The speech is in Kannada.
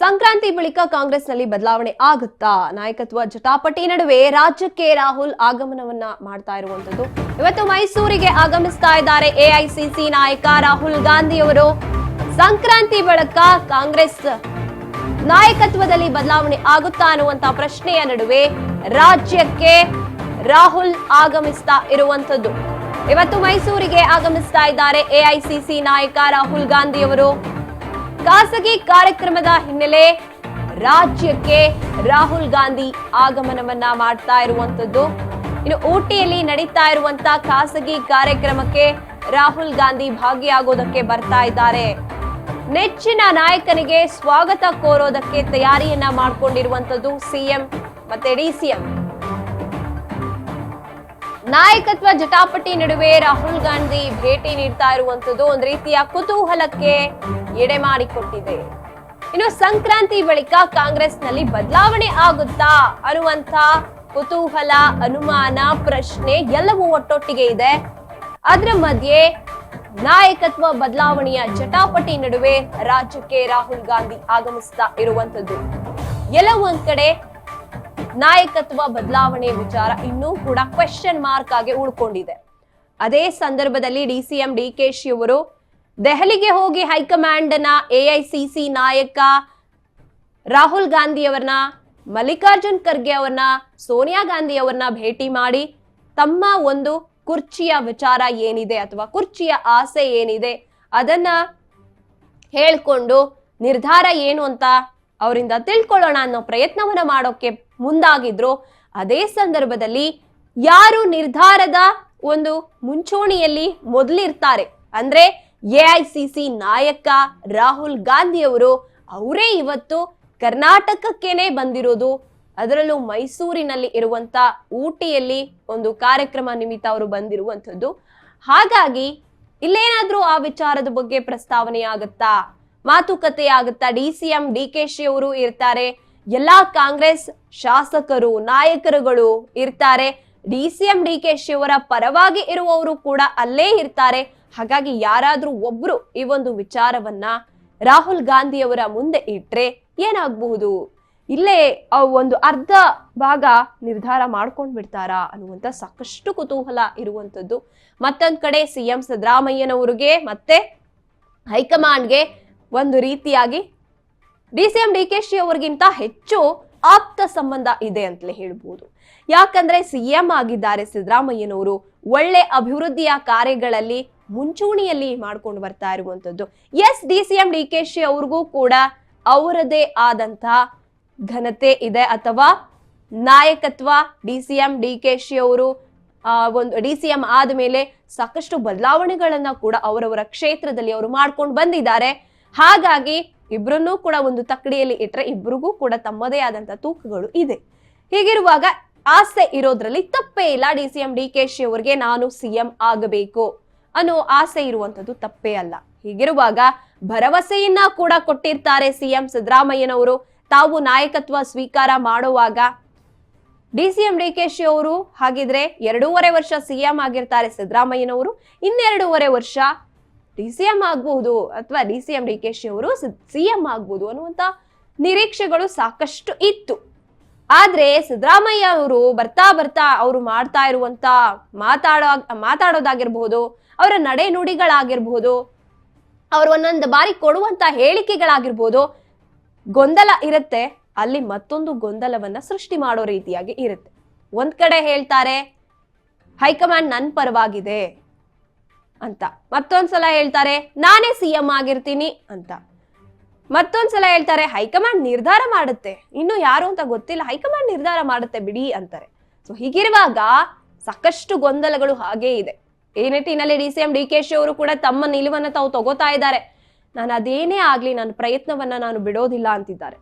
ಸಂಕ್ರಾಂತಿ ಬಳಿಕ ಕಾಂಗ್ರೆಸ್ನಲ್ಲಿ ಬದಲಾವಣೆ ಆಗುತ್ತಾ? ನಾಯಕತ್ವ ಜಟಾಪಟಿ ನಡುವೆ ರಾಜ್ಯಕ್ಕೆ ರಾಹುಲ್ ಆಗಮನವನ್ನ ಮಾಡ್ತಾ ಇರುವಂತದ್ದು. ಇವತ್ತು ಮೈಸೂರಿಗೆ ಆಗಮಿಸ್ತಾ ಇದ್ದಾರೆ ಎಐಸಿಸಿ ನಾಯಕ ರಾಹುಲ್ ಗಾಂಧಿ ಅವರು. ಸಂಕ್ರಾಂತಿ ಬಳಿಕ ಕಾಂಗ್ರೆಸ್ ನಾಯಕತ್ವದಲ್ಲಿ ಬದಲಾವಣೆ ಆಗುತ್ತಾ ಅನ್ನುವಂತ ಪ್ರಶ್ನೆಯ ನಡುವೆ ರಾಜ್ಯಕ್ಕೆ ರಾಹುಲ್ ಆಗಮಿಸ್ತಾ ಇರುವಂತದ್ದು. ಇವತ್ತು ಮೈಸೂರಿಗೆ ಆಗಮಿಸ್ತಾ ಇದ್ದಾರೆ ಎಐಸಿಸಿ ನಾಯಕ ರಾಹುಲ್ ಗಾಂಧಿ ಅವರು. ಖಾಸಗಿ ಕಾರ್ಯಕ್ರಮದ ಹಿನ್ನೆಲೆ ರಾಜ್ಯಕ್ಕೆ ರಾಹುಲ್ ಗಾಂಧಿ ಆಗಮನವನ್ನ ಮಾಡ್ತಾ ಇರುವಂತದ್ದು. ಇನ್ನು ಊಟಿಯಲ್ಲಿ ನಡೀತಾ ಇರುವಂತಹ ಖಾಸಗಿ ಕಾರ್ಯಕ್ರಮಕ್ಕೆ ರಾಹುಲ್ ಗಾಂಧಿ ಭಾಗಿಯಾಗೋದಕ್ಕೆ ಬರ್ತಾ ಇದ್ದಾರೆ. ನೆಚ್ಚಿನ ನಾಯಕನಿಗೆ ಸ್ವಾಗತ ಕೋರೋದಕ್ಕೆ ತಯಾರಿಯನ್ನ ಮಾಡಿಕೊಂಡಿರುವಂತದ್ದು ಸಿಎಂ ಮತ್ತೆ ಡಿಸಿಎಂ. ನಾಯಕತ್ವ ಜಟಾಪಟಿ ನಡುವೆ ರಾಹುಲ್ ಗಾಂಧಿ ಭೇಟಿ ನೀಡ್ತಾ ಇರುವಂತದ್ದು ಒಂದು ರೀತಿಯ ಕುತೂಹಲಕ್ಕೆ ಎಡೆ ಮಾಡಿಕೊಟ್ಟಿದೆ. ಇನ್ನು ಸಂಕ್ರಾಂತಿ ಬಳಿಕ ಕಾಂಗ್ರೆಸ್ನಲ್ಲಿ ಬದಲಾವಣೆ ಆಗುತ್ತಾ ಅನ್ನುವಂತ ಕುತೂಹಲ, ಅನುಮಾನ, ಪ್ರಶ್ನೆ ಎಲ್ಲವೂ ಒಟ್ಟೊಟ್ಟಿಗೆ ಇದೆ. ಅದರ ಮಧ್ಯೆ ನಾಯಕತ್ವ ಬದಲಾವಣೆಯ ಜಟಾಪಟಿ ನಡುವೆ ರಾಜ್ಯಕ್ಕೆ ರಾಹುಲ್ ಗಾಂಧಿ ಆಗಮಿಸ್ತಾ ಇರುವಂತದ್ದು. ಎಲ್ಲ ಒಂದ್ ಕಡೆ ನಾಯಕತ್ವ ಬದಲಾವಣೆ ವಿಚಾರ ಇನ್ನೂ ಕೂಡ ಕ್ವೆಶ್ಚನ್ ಮಾರ್ಕ್ ಆಗಿ ಉಳ್ಕೊಂಡಿದೆ. ಅದೇ ಸಂದರ್ಭದಲ್ಲಿ ಡಿಸಿಎಂ ಡಿಕೆಶಿ ಅವರು ದೆಹಲಿಗೆ ಹೋಗಿ ಹೈಕಮಾಂಡ್ ನ ಎಐಸಿಸಿ ನಾಯಕ ರಾಹುಲ್ ಗಾಂಧಿ ಅವರನ್ನ, ಮಲ್ಲಿಕಾರ್ಜುನ್ ಖರ್ಗೆ ಅವರನ್ನ, ಸೋನಿಯಾ ಗಾಂಧಿ ಅವರನ್ನ ಭೇಟಿ ಮಾಡಿ ತಮ್ಮ ಒಂದು ಕುರ್ಚಿಯ ವಿಚಾರ ಏನಿದೆ ಅಥವಾ ಕುರ್ಚಿಯ ಆಸೆ ಏನಿದೆ ಅದನ್ನ ಹೇಳ್ಕೊಂಡು ನಿರ್ಧಾರ ಏನು ಅಂತ ಅವರಿಂದ ತಿಳ್ಕೊಳ್ಳೋಣ ಅನ್ನೋ ಪ್ರಯತ್ನವನ್ನ ಮಾಡೋಕೆ ಮುಂದಾಗಿದ್ರು. ಅದೇ ಸಂದರ್ಭದಲ್ಲಿ ಯಾರು ನಿರ್ಧಾರದ ಒಂದು ಮುಂಚೂಣಿಯಲ್ಲಿ ಮೊದಲಿರ್ತಾರೆ ಅಂದ್ರೆ ಎಐಸಿಸಿ ನಾಯಕ ರಾಹುಲ್ ಗಾಂಧಿ ಅವರು, ಅವರೇ ಇವತ್ತು ಕರ್ನಾಟಕಕ್ಕೇನೆ ಬಂದಿರೋದು. ಅದರಲ್ಲೂ ಮೈಸೂರಿನಲ್ಲಿ ಇರುವಂತ ಊಟಿಯಲ್ಲಿ ಒಂದು ಕಾರ್ಯಕ್ರಮ ನಿಮಿತ್ತ ಅವರು ಬಂದಿರುವಂತದ್ದು. ಹಾಗಾಗಿ ಇಲ್ಲೇನಾದ್ರೂ ಆ ವಿಚಾರದ ಬಗ್ಗೆ ಪ್ರಸ್ತಾವನೆ ಆಗುತ್ತಾ, ಮಾತುಕತೆ ಆಗುತ್ತಾ? ಡಿಸಿಎಂ ಡಿಕೆಶಿ ಅವರು ಇರ್ತಾರೆ, ಎಲ್ಲಾ ಕಾಂಗ್ರೆಸ್ ಶಾಸಕರು ನಾಯಕರುಗಳು ಇರ್ತಾರೆ, ಡಿಸಿಎಂ ಡಿಕೆಶಿ ಅವರ ಪರವಾಗಿ ಇರುವವರು ಕೂಡ ಅಲ್ಲೇ ಇರ್ತಾರೆ. ಹಾಗಾಗಿ ಯಾರಾದ್ರೂ ಒಬ್ರು ಈ ಒಂದು ವಿಚಾರವನ್ನ ರಾಹುಲ್ ಗಾಂಧಿ ಅವರ ಮುಂದೆ ಇಟ್ರೆ ಏನಾಗಬಹುದು? ಇಲ್ಲೇ ಒಂದು ಅರ್ಧ ಭಾಗ ನಿರ್ಧಾರ ಮಾಡ್ಕೊಂಡ್ ಬಿಡ್ತಾರಾ ಅನ್ನುವಂತ ಸಾಕಷ್ಟು ಕುತೂಹಲ ಇರುವಂತದ್ದು. ಮತ್ತೊಂದ್ ಕಡೆ ಸಿಎಂ ಸಿದ್ದರಾಮಯ್ಯನವರಿಗೆ ಮತ್ತೆ ಹೈಕಮಾಂಡ್ಗೆ ಒಂದು ರೀತಿಯಾಗಿ ಡಿಸಿಎಂ ಡಿಕೆಶಿ ಅವರಿಗಿಂತ ಹೆಚ್ಚು ಆಪ್ತ ಸಂಬಂಧ ಇದೆ ಅಂತಲೇ ಹೇಳ್ಬೋದು. ಯಾಕಂದ್ರೆ ಸಿಎಂ ಆಗಿದ್ದಾರೆ ಸಿದ್ದರಾಮಯ್ಯನವರು, ಒಳ್ಳೆ ಅಭಿವೃದ್ಧಿಯ ಕಾರ್ಯಗಳಲ್ಲಿ ಮುಂಚೂಣಿಯಲ್ಲಿ ಮಾಡ್ಕೊಂಡು ಬರ್ತಾ ಇರುವಂತದ್ದು. ಎಸ್, ಡಿಸಿಎಂ ಡಿಕೆಶಿ ಅವ್ರಿಗೂ ಕೂಡ ಅವರದೇ ಆದಂತಹ ಘನತೆ ಇದೆ ಅಥವಾ ನಾಯಕತ್ವ. ಡಿಸಿಎಂ ಡಿಕೆಶಿ ಅವರು ಒಂದು ಡಿಸಿಎಂ ಆದ್ಮೇಲೆ ಸಾಕಷ್ಟು ಬದಲಾವಣೆಗಳನ್ನ ಕೂಡ ಅವರವರ ಕ್ಷೇತ್ರದಲ್ಲಿ ಅವರು ಮಾಡ್ಕೊಂಡು ಬಂದಿದ್ದಾರೆ. ಹಾಗಾಗಿ ಇಬ್ರನ್ನೂ ಕೂಡ ಒಂದು ತಕ್ಕಡಿಯಲ್ಲಿ ಇಟ್ರೆ ಇಬ್ರಿಗೂ ಕೂಡ ತಮ್ಮದೇ ಆದಂತ ತೂಕಗಳು ಇದೆ. ಹೀಗಿರುವಾಗ ಆಸೆ ಇರೋದ್ರಲ್ಲಿ ತಪ್ಪೇ ಇಲ್ಲ. ಡಿಸಿಎಂ ಡಿಕೆಶಿ ಅವರಿಗೆ ನಾನು ಸಿಎಂ ಆಗಬೇಕು ಅನ್ನೋ ಆಸೆ ಇರುವಂತದ್ದು ತಪ್ಪೇ ಅಲ್ಲ. ಹೀಗಿರುವಾಗ ಭರವಸೆಯನ್ನ ಕೂಡ ಕೊಟ್ಟಿರ್ತಾರೆ ಸಿಎಂ ಸಿದ್ದರಾಮಯ್ಯನವರು. ತಾವು ನಾಯಕತ್ವ ಸ್ವೀಕಾರ ಮಾಡುವಾಗ ಡಿಸಿಎಂ ಡಿಕೆಶಿ ಅವರು ಹಾಗಿದ್ರೆ 2.5 ವರ್ಷ ಸಿಎಂ ಆಗಿರ್ತಾರೆ ಸಿದ್ದರಾಮಯ್ಯನವರು, 2.5 ವರ್ಷ ಡಿಸಿಎಂ ಆಗ್ಬಹುದು ಅಥವಾ ಡಿಸಿಎಂ ಡಿಕೆಶಿ ಅವರು ಸಿಎಂ ಆಗ್ಬಹುದು ಅನ್ನುವಂತ ನಿರೀಕ್ಷೆಗಳು ಸಾಕಷ್ಟು ಇತ್ತು. ಆದ್ರೆ ಸಿದ್ದರಾಮಯ್ಯ ಅವರು ಬರ್ತಾ ಬರ್ತಾ ಅವರು ಮಾಡ್ತಾ ಇರುವಂತ ಮಾತಾಡೋದಾಗಿರ್ಬಹುದು, ಅವರ ನಡೆ ನುಡಿಗಳಾಗಿರ್ಬಹುದು, ಅವರು ಒಂದೊಂದು ಬಾರಿ ಕೊಡುವಂತ ಹೇಳಿಕೆಗಳಾಗಿರ್ಬೋದು, ಗೊಂದಲ ಇರುತ್ತೆ. ಅಲ್ಲಿ ಮತ್ತೊಂದು ಗೊಂದಲವನ್ನ ಸೃಷ್ಟಿ ಮಾಡೋ ರೀತಿಯಾಗಿ ಇರುತ್ತೆ. ಒಂದ್ ಕಡೆ ಹೇಳ್ತಾರೆ ಹೈಕಮಾಂಡ್ ನನ್ ಪರವಾಗಿದೆ ಅಂತ, ಮತ್ತೊಂದ್ಸಲ ಹೇಳ್ತಾರೆ ನಾನೇ ಸಿಎಂ ಆಗಿರ್ತೀನಿ ಅಂತ, ಮತ್ತೊಂದ್ಸಲ ಹೇಳ್ತಾರೆ ಹೈಕಮಾಂಡ್ ನಿರ್ಧಾರ ಮಾಡುತ್ತೆ, ಇನ್ನು ಯಾರು ಅಂತ ಗೊತ್ತಿಲ್ಲ, ಹೈಕಮಾಂಡ್ ನಿರ್ಧಾರ ಮಾಡುತ್ತೆ ಬಿಡಿ ಅಂತಾರೆ. ಸೊ ಹೀಗಿರುವಾಗ ಸಾಕಷ್ಟು ಗೊಂದಲಗಳು ಹಾಗೇ ಇದೆ. ಈ ನಿಟ್ಟಿನಲ್ಲಿ ಡಿಸಿಎಂ ಡಿಕೆಶಿ ಅವರು ಕೂಡ ತಮ್ಮ ನಿಲುವನ್ನ ತಾವು ತಗೋತಾ ಇದ್ದಾರೆ. ನಾನು ಅದೇನೇ ಆಗ್ಲಿ ನನ್ನ ಪ್ರಯತ್ನವನ್ನ ನಾನು ಬಿಡೋದಿಲ್ಲ ಅಂತಿದ್ದಾರೆ.